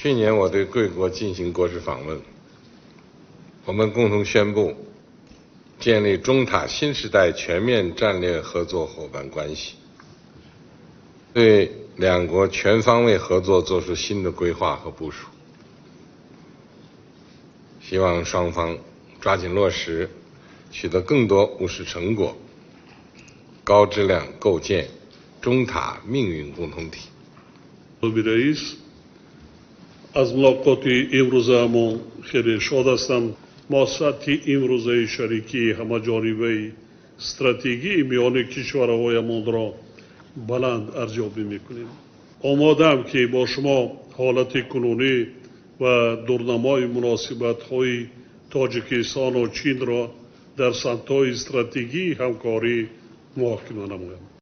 去年我对贵国进行国事访问，我们共同宣布建立中塔新时代全面战略合作伙伴关系，对两国全方位合作作出新的规划和部署。希望双方抓紧落实，取得更多务实成果，高质量构建中塔命运共同体。رئیس از ملاقات امروزمون خیلی شاد هستم. ما سطح امروزه شریکی همه‌جانبه استراتژی میان کشورهایمان را بلند ارزیابی میکنیم. آماده‌ام که با شما حالت کنونی و دورنمای مناسبت‌های تاجیکستان و چین را در سمت‌های استراتژی همکاری محاکمه نمایم.